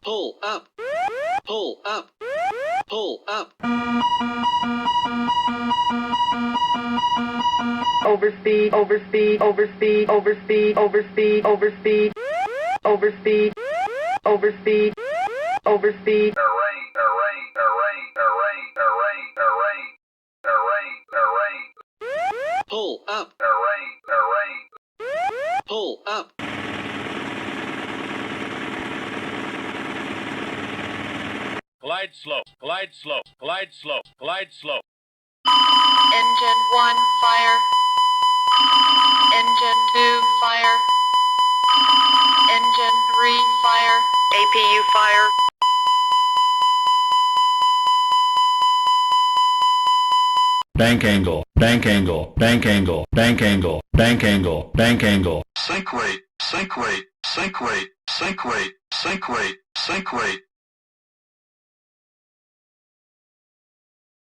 Pull up. Pull up. Pull up. Overspeed, overspeed, overspeed, overspeed, overspeed, overspeed, overspeed, overspeed, overspeed. Pull up. Pull up. Glide slow, glide slow, glide slow, glide slow. Engine 1, fire. Engine 2, fire. Engine 3, fire. APU fire. Bank angle, bank angle, bank angle, bank angle, bank angle, bank angle. Sink rate, sink rate, sink rate, sink rate, sink rate, sink rate.